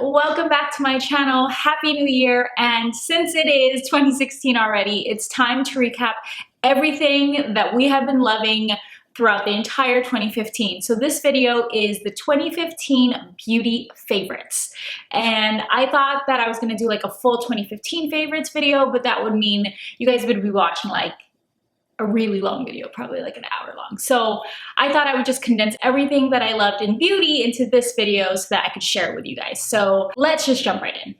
welcome back to my channel. Happy New Year, and since it is 2016 already, it's time to recap everything that we have been loving throughout the entire 2015. So this video is the 2015 beauty favorites. And I thought that I was gonna do like a full 2015 favorites video, but that would mean you guys would be watching like a really long video, probably like an hour long. So I thought I would just condense everything that I loved in beauty into this video so that I could share it with you guys. So let's just jump right in.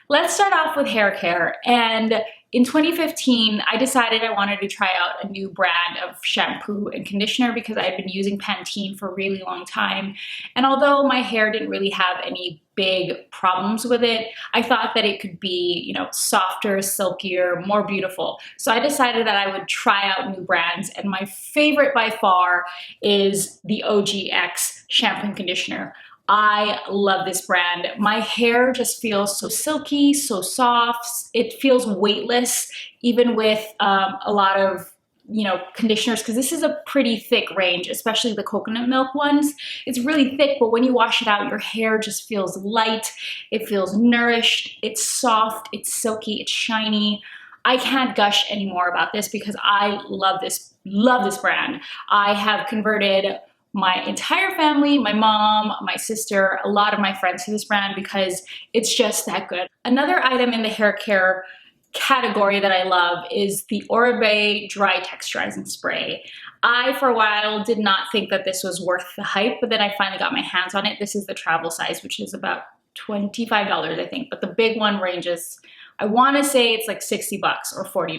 Let's start off with hair care. And in 2015, I decided I wanted to try out a new brand of shampoo and conditioner because I had been using Pantene for a really long time. And although my hair didn't really have any big problems with it, I thought that it could be, you know, softer, silkier, more beautiful. So I decided that I would try out new brands. And my favorite by far is the OGX shampoo and conditioner. I love this brand. My hair just feels so silky, so soft. It feels weightless, even with a lot of, you know, conditioners, because this is a pretty thick range, especially the coconut milk ones. It's really thick, but when you wash it out, your hair just feels light. It feels nourished. It's soft. It's silky. It's shiny. I can't gush anymore about this because I love this brand. I have converted my entire family, my mom, my sister, a lot of my friends to this brand because it's just that good. Another item in the hair care category that I love is the Oribe Dry Texturizing Spray. I, for a while, did not think that this was worth the hype, but then I finally got my hands on it. This is the travel size, which is about $25, I think, but the big one ranges, I want to say it's like 60 bucks or $40.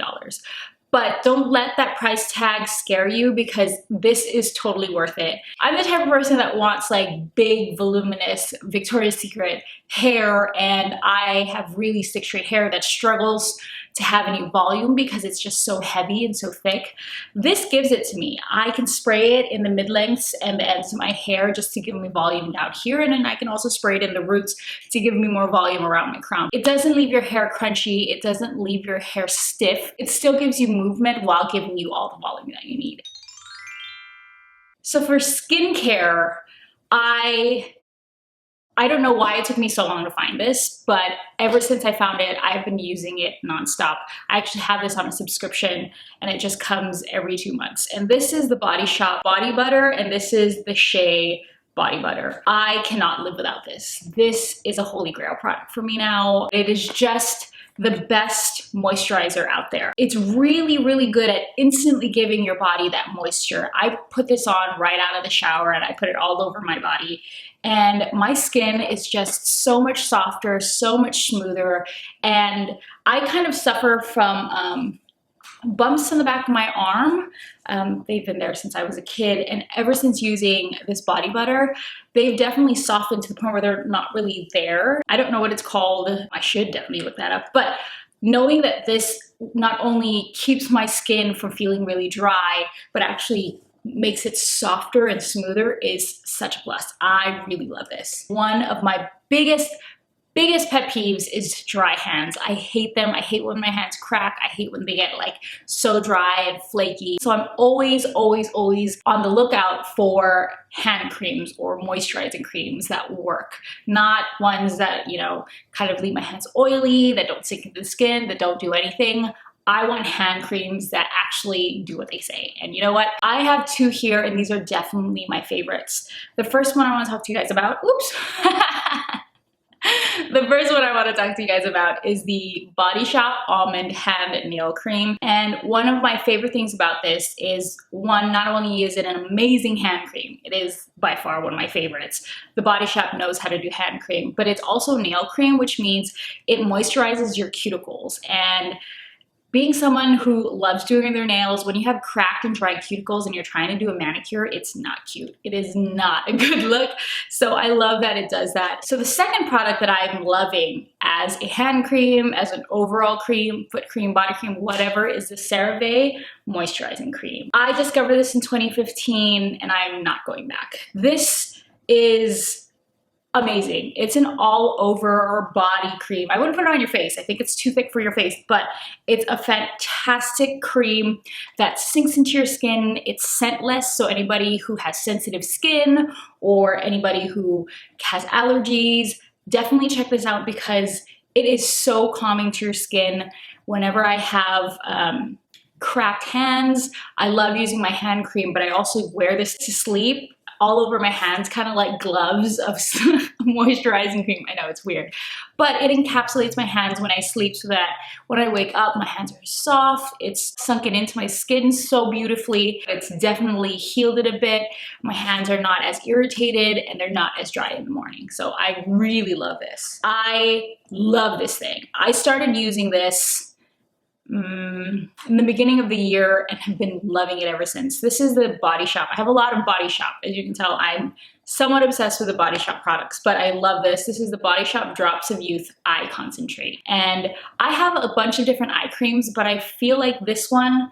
But don't let that price tag scare you because this is totally worth it. I'm the type of person that wants like big, voluminous Victoria's Secret hair, and I have really thick straight hair that struggles to have any volume because it's just so heavy and so thick. This gives it to me. I can spray it in the mid-lengths and the ends of my hair just to give me volume down here, and then I can also spray it in the roots to give me more volume around my crown. It doesn't leave your hair crunchy. It doesn't leave your hair stiff. It still gives you movement while giving you all the volume that you need. So for skincare, I don't know why it took me so long to find this, but ever since I found it, I've been using it nonstop. I actually have this on a subscription and it just comes every 2 months. And this is the Body Shop Body Butter, and this is the Shea Body Butter. I cannot live without this. This is a holy grail product for me now. It is just the best moisturizer out there. It's really, really good at instantly giving your body that moisture. I put this on right out of the shower and I put it all over my body. And my skin is just so much softer, so much smoother. And I kind of suffer from bumps on the back of my arm. They've been there since I was a kid, and ever since using this body butter, they've definitely softened to the point where they're not really there. I don't know what it's called. I should definitely look that up. But knowing that this not only keeps my skin from feeling really dry, but actually makes it softer and smoother is such a plus. I really love this. One of my biggest pet peeves is dry hands. I hate them. I hate when my hands crack. I hate when they get like so dry and flaky. So I'm always on the lookout for hand creams or moisturizing creams that work. Not ones that, you know, kind of leave my hands oily, that don't sink into the skin, that don't do anything. I want hand creams that actually do what they say. And you know what? I have two here, and these are definitely my favorites. The first one I want to talk to you guys about, oops. The first one I want to talk to you guys about is the Body Shop Almond Hand and Nail Cream. And one of my favorite things about this is, one, not only is it an amazing hand cream, it is by far one of my favorites. The Body Shop knows how to do hand cream, but it's also nail cream, which means it moisturizes your cuticles. And being someone who loves doing their nails, when you have cracked and dry cuticles and you're trying to do a manicure, it's not cute. It is not a good look. So I love that it does that. So the second product that I'm loving as a hand cream, as an overall cream, foot cream, body cream, whatever, is the CeraVe Moisturizing Cream. I discovered this in 2015 and I'm not going back. This is amazing. It's an all over body cream. I wouldn't put it on your face. I think it's too thick for your face, but it's a fantastic cream that sinks into your skin. It's scentless, so anybody who has sensitive skin or anybody who has allergies, definitely check this out because it is so calming to your skin. Whenever I have cracked hands, I love using my hand cream, but I also wear this to sleep all over my hands, kind of like gloves of moisturizing cream. I know it's weird, but it encapsulates my hands when I sleep so that when I wake up, my hands are soft. It's sunken into my skin so beautifully. It's definitely healed it a bit. My hands are not as irritated and they're not as dry in the morning. So I really love this. I love this thing. I started using this in the beginning of the year and have been loving it ever since. This is the Body Shop. I have a lot of Body Shop. As you can tell, I'm somewhat obsessed with the Body Shop products, but I love this. This is the Body Shop Drops of Youth Eye Concentrate. And I have a bunch of different eye creams, but I feel like this one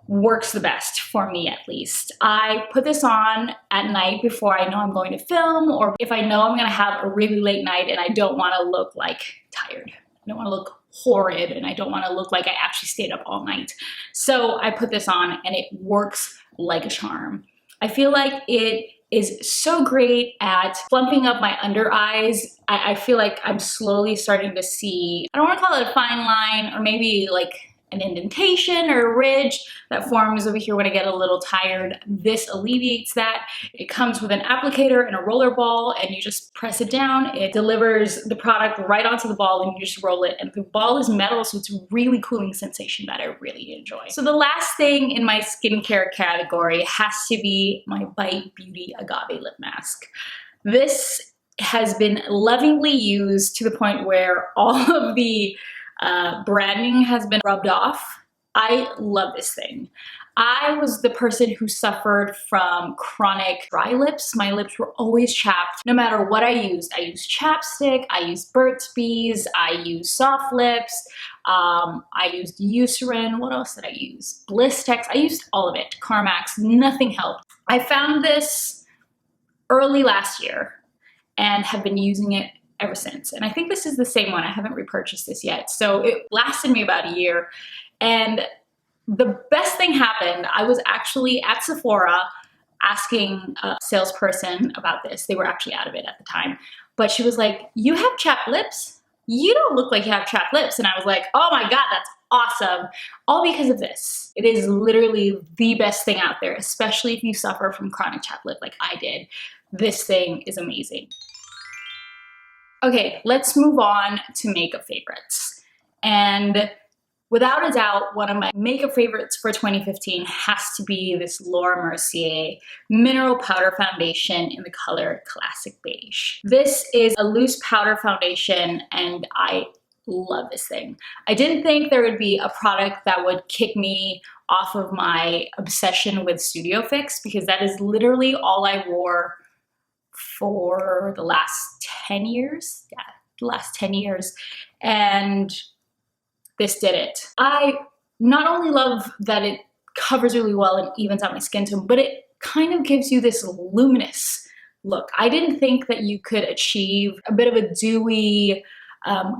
works the best for me, at least. I put this on at night before I know I'm going to film, or if I know I'm gonna have a really late night and I don't wanna look like tired. I don't wanna look horrid and I don't want to look like I actually stayed up all night. So I put this on and it works like a charm. I feel like it is so great at plumping up my under eyes. I feel like I'm slowly starting to see, I don't want to call it a fine line, or maybe like an indentation or a ridge that forms over here when I get a little tired. This alleviates that. It comes with an applicator and a roller ball, and you just press it down. It delivers the product right onto the ball and you just roll it. And the ball is metal, so it's a really cooling sensation that I really enjoy. So the last thing in my skincare category has to be my Bite Beauty Agave Lip Mask. This has been lovingly used to the point where all of the branding has been rubbed off. I love this thing. I was the person who suffered from chronic dry lips. My lips were always chapped no matter what I used. I used chapstick, I used Burt's Bees, I used soft lips, I used Eucerin. What else did I use? Blistex. I used all of it. Carmax. Nothing helped. I found this early last year and have been using it ever since. And I think this is the same one. I haven't repurchased this yet. So it lasted me about a year. And the best thing happened. I was actually at Sephora asking a salesperson about this. They were actually out of it at the time. But she was like, "You have chapped lips? You don't look like you have chapped lips." And I was like, "Oh my God, that's awesome." All because of this. It is literally the best thing out there, especially if you suffer from chronic chapped lip like I did. This thing is amazing. Okay, let's move on to makeup favorites. And without a doubt, one of my makeup favorites for 2015 has to be this Laura Mercier Mineral Powder Foundation in the color Classic Beige. This is a loose powder foundation and I love this thing. I didn't think there would be a product that would kick me off of my obsession with Studio Fix, because that is literally all I wore for the last 10 years. Yeah, the last 10 years. And this did it. I not only love that it covers really well and evens out my skin tone, but it kind of gives you this luminous look. I didn't think that you could achieve a bit of a dewy,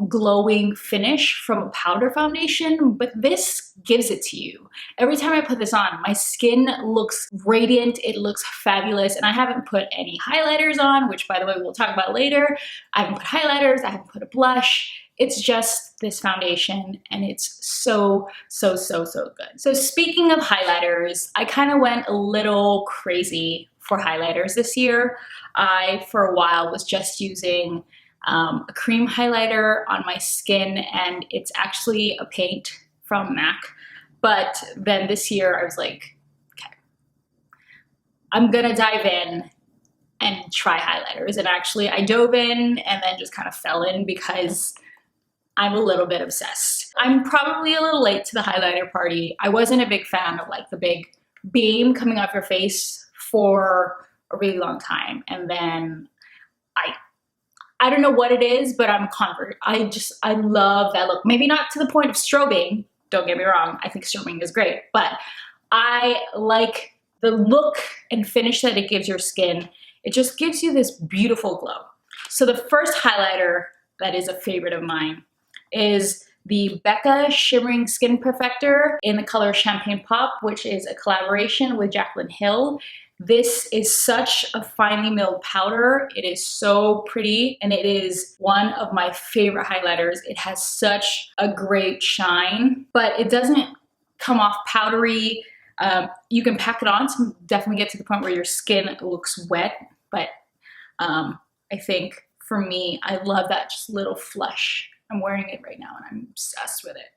glowing finish from a powder foundation, but this gives it to you. Every time I put this on, my skin looks radiant, it looks fabulous, and I haven't put any highlighters on, which by the way, we'll talk about later. I haven't put highlighters, I haven't put a blush. It's just this foundation and it's so good. So speaking of highlighters, I kind of went a little crazy for highlighters this year. I, for a while, was just using a cream highlighter on my skin, and it's actually a paint from MAC. But then this year I was like, okay, I'm gonna dive in and try highlighters. And actually I dove in and then just kind of fell in because I'm a little bit obsessed. I'm probably a little late to the highlighter party. I wasn't a big fan of like the big beam coming off your face for a really long time. And then I don't know what it is, but I'm a convert. I love that look. Maybe not to the point of strobing, don't get me wrong. I think strobing is great, but I like the look and finish that it gives your skin. It just gives you this beautiful glow. So the first highlighter that is a favorite of mine is the Becca Shimmering Skin Perfector in the color Champagne Pop, which is a collaboration with Jaclyn Hill. This is such a finely milled powder. It is so pretty, and it is one of my favorite highlighters. It has such a great shine, but it doesn't come off powdery. You can pack it on to definitely get to the point where your skin looks wet, but I think for me, I love that just little flush. I'm wearing it right now and I'm obsessed with it.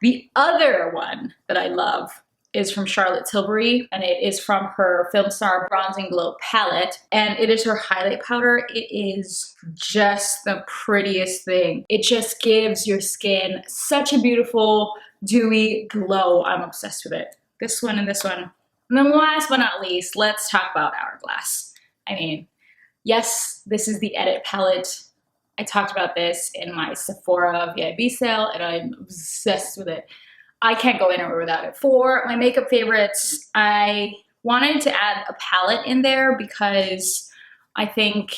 The other one that I love is from Charlotte Tilbury, and it is from her Filmstar Bronzing Glow palette, and it is her highlight powder. It is just the prettiest thing. It just gives your skin such a beautiful, dewy glow. I'm obsessed with it. This one and this one. And then last but not least, let's talk about Hourglass. I mean, yes, this is the Edit palette. I talked about this in my Sephora VIB sale, and I'm obsessed with it. I can't go anywhere without it. For my makeup favorites, I wanted to add a palette in there because I think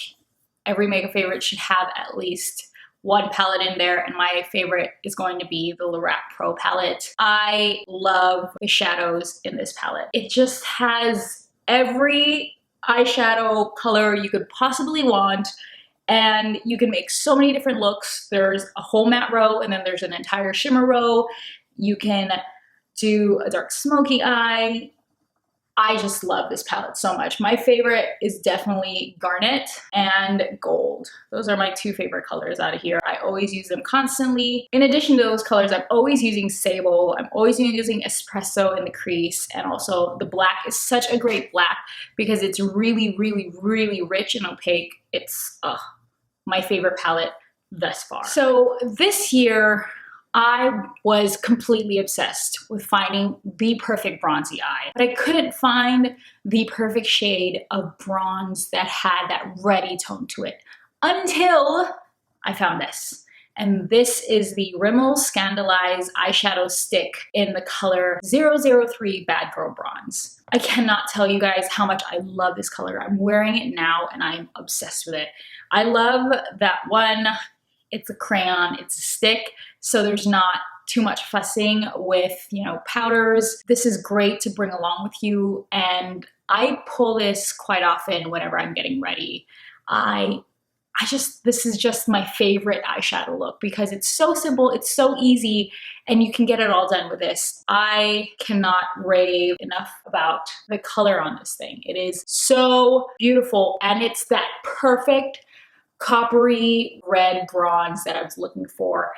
every makeup favorite should have at least one palette in there, and my favorite is going to be the Lorac Pro palette. I love the shadows in this palette. It just has every eyeshadow color you could possibly want, and you can make so many different looks. There's a whole matte row, and then there's an entire shimmer row. You can do a dark smoky eye. I just love this palette so much. My favorite is definitely Garnet and Gold. Those are my two favorite colors out of here. I always use them constantly. In addition to those colors, I'm always using Sable. I'm always using Espresso in the crease. And also the black is such a great black because it's really, really, really rich and opaque. It's my favorite palette thus far. So this year, I was completely obsessed with finding the perfect bronzy eye, but I couldn't find the perfect shade of bronze that had that reddy tone to it until I found this. And this is the Rimmel Scandaleyes eyeshadow stick in the color 003 Bad Girl Bronze. I cannot tell you guys how much I love this color. I'm wearing it now and I'm obsessed with it. I love that one. It's a crayon, it's a stick, so there's not too much fussing with, powders. This is great to bring along with you, and I pull this quite often whenever I'm getting ready. This is just my favorite eyeshadow look because it's so simple, it's so easy, and you can get it all done with this. I cannot rave enough about the color on this thing. It is so beautiful, and it's that perfect coppery red bronze that I was looking for,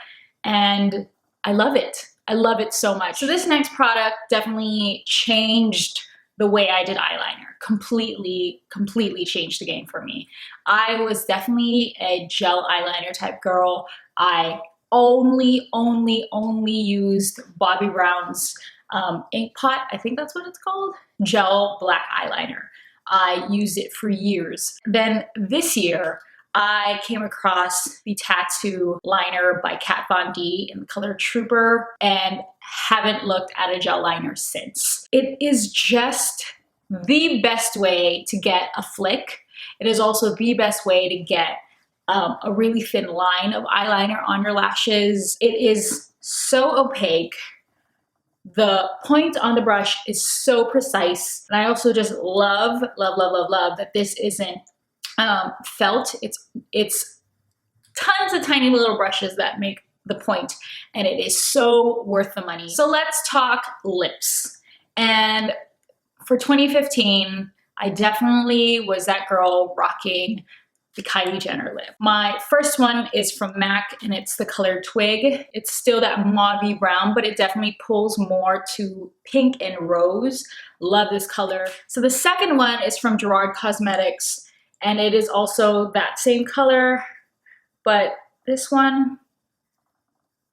and I love it. I love it so much. So this next product definitely changed the way I did eyeliner. Completely changed the game for me. I was definitely a gel eyeliner type girl. I only used Bobbi Brown's Ink Pot, I think that's what it's called, gel black eyeliner. I used it for years. Then this year, I came across the Tattoo Liner by Kat Von D in the color Trooper and haven't looked at a gel liner since. It is just the best way to get a flick. It is also the best way to get a really thin line of eyeliner on your lashes. It is so opaque. The point on the brush is so precise. And I also just love that this isn't felt. It's tons of tiny little brushes that make the point, and it is so worth the money. So let's talk lips. And for 2015, I definitely was that girl rocking the Kylie Jenner lip. My first one is from MAC, and it's the color Twig. It's still that mauve brown, but it definitely pulls more to pink and rose. Love this color. So the second one is from Gerard Cosmetics, and it is also that same color, but this one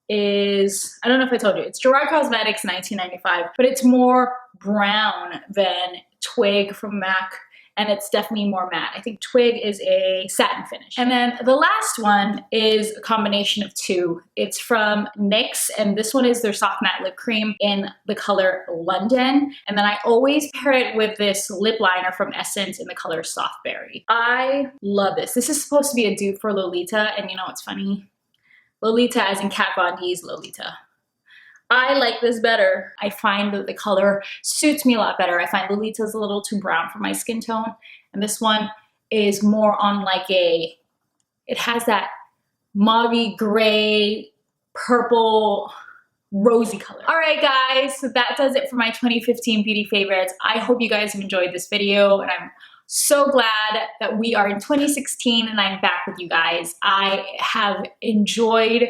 is, I don't know if I told you, it's Gerard Cosmetics 1995, but it's more brown than Twig from MAC, and it's definitely more matte. I think Twig is a satin finish. And then the last one is a combination of two. It's from NYX, and this one is their soft matte lip cream in the color London. And then I always pair it with this lip liner from Essence in the color Soft Berry. I love this. This is supposed to be a dupe for Lolita, and you know what's funny? Lolita as in Kat Von D's Lolita. I like this better. I find that the color suits me a lot better. I find Lolita's a little too brown for my skin tone, and this one is more on like a, it has that mauve gray, purple, rosy color. All right, guys, so that does it for my 2015 beauty favorites. I hope you guys have enjoyed this video, and I'm so glad that we are in 2016 and I'm back with you guys. I have enjoyed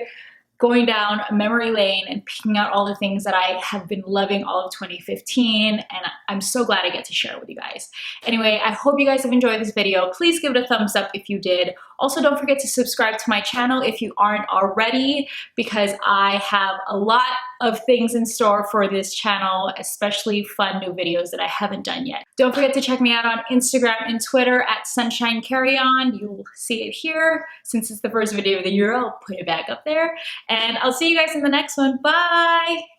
going down memory lane and picking out all the things that I have been loving all of 2015, and I'm so glad I get to share it with you guys. Anyway, I hope you guys have enjoyed this video. Please give it a thumbs up if you did. Also, don't forget to subscribe to my channel if you aren't already, because I have a lot of things in store for this channel, especially fun new videos that I haven't done yet. Don't forget to check me out on Instagram and Twitter at Sunshine Carreon. You'll see it here. Since it's the first video of the year, I'll put it back up there. And I'll see you guys in the next one. Bye!